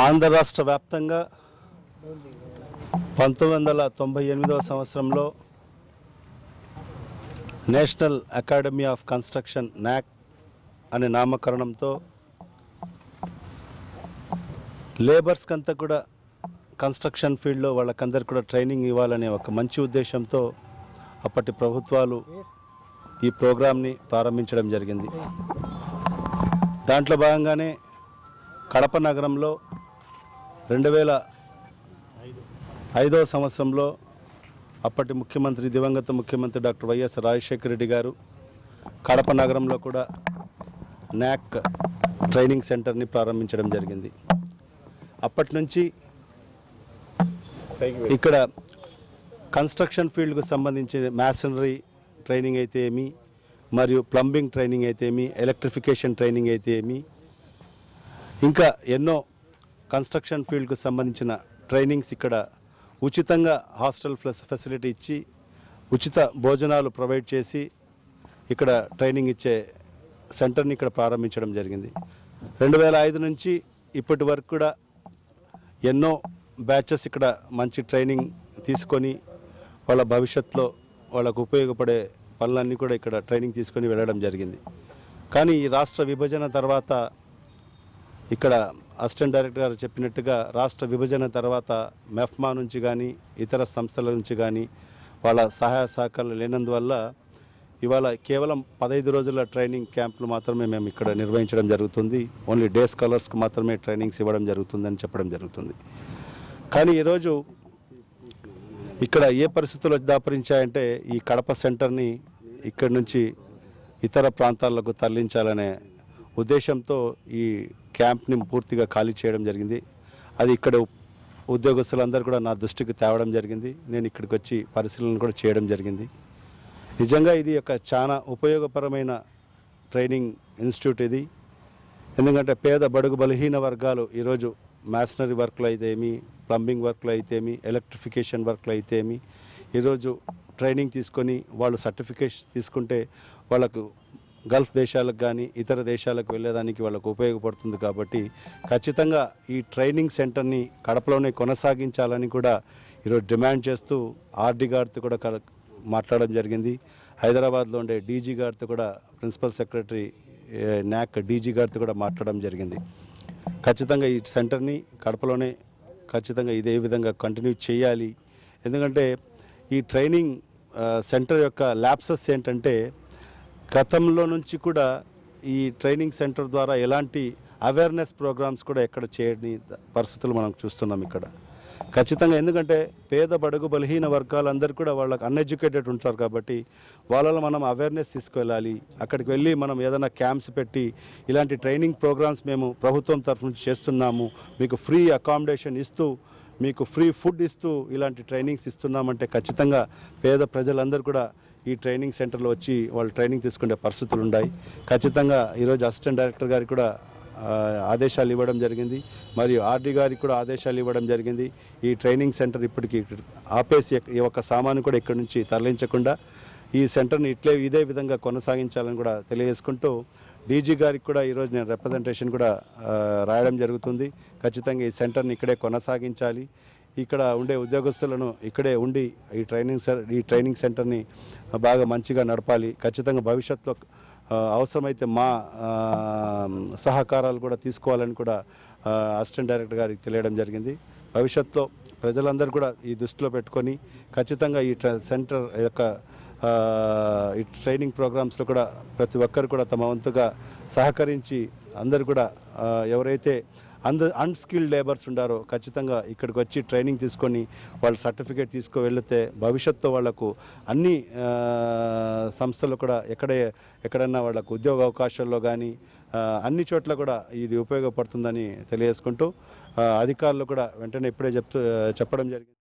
ఆంధ్ర రాష్ట్ర వ్యాప్తంగా 1998వ సంవత్సరంలో నేషనల్ అకాడమీ ఆఫ్ కన్స్ట్రక్షన్ నాక్ అనే నామకరణంతో లేబర్స్ కంతా కూడా కన్స్ట్రక్షన్ ఫీల్డ్లో వాళ్ళకందరికీ కూడా ట్రైనింగ్ ఇవ్వాలనే ఒక మంచి ఉద్దేశంతో అప్పటి ప్రభుత్వాలు ఈ ప్రోగ్రామ్ని ప్రారంభించడం జరిగింది. దాంట్లో భాగంగానే కడప నగరంలో 2005వ సంవత్సరంలో అప్పటి ముఖ్యమంత్రి దివంగత ముఖ్యమంత్రి డాక్టర్ వైఎస్ రాజశేఖర రెడ్డి గారు కడప నగరంలో కూడా నాక్ ట్రైనింగ్ సెంటర్ని ప్రారంభించడం జరిగింది. అప్పటి నుంచి ఇక్కడ కన్స్ట్రక్షన్ ఫీల్డ్కు సంబంధించిన మ్యాసనరీ ట్రైనింగ్ అయితే ఏమి, మరియు ప్లంబింగ్ ట్రైనింగ్ అయితే ఏమి, ఎలక్ట్రిఫికేషన్ ట్రైనింగ్ అయితే ఏమి, ఇంకా ఎన్నో కన్స్ట్రక్షన్ ఫీల్డ్కు సంబంధించిన ట్రైనింగ్స్ ఇక్కడ ఉచితంగా హాస్టల్ ఫెసిలిటీ ఇచ్చి ఉచిత భోజనాలు ప్రొవైడ్ చేసి ఇక్కడ ట్రైనింగ్ ఇచ్చే సెంటర్ని ఇక్కడ ప్రారంభించడం జరిగింది. 2005 నుంచి ఇప్పటి వరకు కూడా ఎన్నో బ్యాచెస్ ఇక్కడ మంచి ట్రైనింగ్ తీసుకొని వాళ్ళ భవిష్యత్తులో వాళ్ళకు ఉపయోగపడే పనులన్నీ కూడా ఇక్కడ ట్రైనింగ్ తీసుకొని వెళ్ళడం జరిగింది. కానీ ఈ రాష్ట్ర విభజన తర్వాత ఇక్కడ అసిస్టెంట్ డైరెక్టర్ గారు చెప్పినట్టుగా రాష్ట్ర విభజన తర్వాత మెఫ్మా నుంచి కానీ ఇతర సంస్థల నుంచి కానీ వాళ్ళ సహాయ సహకారాలు లేనందువల్ల ఇవాళ కేవలం 15 రోజుల ట్రైనింగ్ క్యాంపులు మాత్రమే మేము ఇక్కడ నిర్వహించడం జరుగుతుంది. ఓన్లీ డే స్కాలర్స్కి మాత్రమే ట్రైనింగ్స్ ఇవ్వడం జరుగుతుందని చెప్పడం జరుగుతుంది. కానీ ఈరోజు ఇక్కడ ఏ పరిస్థితులు దాపరించాయంటే ఈ కడప సెంటర్ని ఇక్కడి నుంచి ఇతర ప్రాంతాలకు తరలించాలనే ఉద్దేశంతో ఈ క్యాంప్ని పూర్తిగా ఖాళీ చేయడం జరిగింది. అది ఇక్కడ ఉద్యోగస్తులందరూ కూడా నా దృష్టికి తేవడం జరిగింది. నేను ఇక్కడికి వచ్చి పరిశీలన కూడా చేయడం జరిగింది. నిజంగా ఇది ఒక చాలా ఉపయోగపరమైన ట్రైనింగ్ ఇన్స్టిట్యూట్ ఇది. ఎందుకంటే పేద బడుగు బలహీన వర్గాలు ఈరోజు మ్యాసనరీ వర్క్లు అయితేమి, ప్లంబింగ్ వర్క్లు అయితేమి, ఎలక్ట్రిఫికేషన్ వర్క్లు అయితేమి ఈరోజు ట్రైనింగ్ తీసుకొని వాళ్ళు సర్టిఫికేషన్ తీసుకుంటే వాళ్ళకు గల్ఫ్ దేశాలకు కానీ ఇతర దేశాలకు వెళ్ళేదానికి వాళ్ళకు ఉపయోగపడుతుంది. కాబట్టి ఖచ్చితంగా ఈ ట్రైనింగ్ సెంటర్ని కడపలోనే కొనసాగించాలని కూడా ఈరోజు డిమాండ్ చేస్తూ ఆర్డీ గారితో కూడా మాట్లాడడం జరిగింది. హైదరాబాద్లో ఉండే డీజీ గారితో కూడా, ప్రిన్సిపల్ సెక్రటరీ నాక్ డీజీ గారితో కూడా మాట్లాడడం జరిగింది. ఖచ్చితంగా ఈ సెంటర్ని కడపలోనే ఖచ్చితంగా ఇదే విధంగా కంటిన్యూ చేయాలి. ఎందుకంటే ఈ ట్రైనింగ్ సెంటర్ యొక్క ల్యాప్సెస్ ఏంటంటే గతంలో నుంచి కూడా ఈ ట్రైనింగ్ సెంటర్ ద్వారా ఎలాంటి అవేర్నెస్ ప్రోగ్రామ్స్ కూడా ఎక్కడ చేయని పరిస్థితులు మనం చూస్తున్నాం ఇక్కడ. ఖచ్చితంగా ఎందుకంటే పేద బడుగు బలహీన వర్గాలందరూ కూడా వాళ్ళకి అన్ఎడ్యుకేటెడ్ ఉంటారు. కాబట్టి వాళ్ళలో మనం అవేర్నెస్ తీసుకువెళ్ళాలి. అక్కడికి వెళ్ళి మనం ఏదైనా క్యాంప్స్ పెట్టి ఇలాంటి ట్రైనింగ్ ప్రోగ్రామ్స్ మేము ప్రభుత్వం తరఫు నుంచి చేస్తున్నాము, మీకు ఫ్రీ అకామిడేషన్ ఇస్తూ, మీకు ఫ్రీ ఫుడ్ ఇస్తూ ఇలాంటి ట్రైనింగ్స్ ఇస్తున్నామంటే ఖచ్చితంగా పేద ప్రజలందరూ కూడా ఈ ట్రైనింగ్ సెంటర్లో వచ్చి వాళ్ళు ట్రైనింగ్ తీసుకునే పరిస్థితులు ఉన్నాయి. ఖచ్చితంగా ఈరోజు అసిస్టెంట్ డైరెక్టర్ గారికి కూడా ఆదేశాలు ఇవ్వడం జరిగింది, మరియు ఆర్డీ గారికి కూడా ఆదేశాలు ఇవ్వడం జరిగింది. ఈ ట్రైనింగ్ సెంటర్ ఇప్పటికీ ఆపేసి ఈ ఒక్క సామాను కూడా ఇక్కడి నుంచి తరలించకుండా ఈ సెంటర్ని ఇదే విధంగా కొనసాగించాలని కూడా తెలియజేసుకుంటూ డీజీ గారికి కూడా ఈరోజు నేను రిప్రజెంటేషన్ కూడా రాయడం జరుగుతుంది. ఖచ్చితంగా ఈ సెంటర్ని ఇక్కడే కొనసాగించాలి, ఇక్కడ ఉండే ఉద్యోగస్తులను ఇక్కడే ఉండి ఈ ట్రైనింగ్ సెంటర్ని బాగా మంచిగా నడపాలి. ఖచ్చితంగా భవిష్యత్తులో అవసరమైతే మా సహకారాలు కూడా తీసుకోవాలని కూడా అసిస్టెంట్ డైరెక్టర్ గారికి తెలియడం జరిగింది. భవిష్యత్తులో ప్రజలందరూ కూడా ఈ దృష్టిలో పెట్టుకొని ఖచ్చితంగా ఈ సెంటర్ యొక్క ఈ ట్రైనింగ్ ప్రోగ్రామ్స్లో కూడా ప్రతి ఒక్కరు కూడా తమ వంతుగా సహకరించి అందరూ కూడా ఎవరైతే అన్స్కిల్డ్ లేబర్స్ ఉండారో ఖచ్చితంగా ఇక్కడికి వచ్చి ట్రైనింగ్ తీసుకొని వాళ్ళు సర్టిఫికేట్ వెళితే భవిష్యత్తులో వాళ్లకు అన్ని సంస్థలు కూడా ఎక్కడైనా వాళ్ళకు ఉద్యోగ అవకాశాల్లో కానీ అన్ని చోట్ల కూడా ఇది ఉపయోగపడుతుందని తెలియజేసుకుంటూ అధికారులు కూడా వెంటనే ఇప్పుడే చెప్పడం జరిగింది.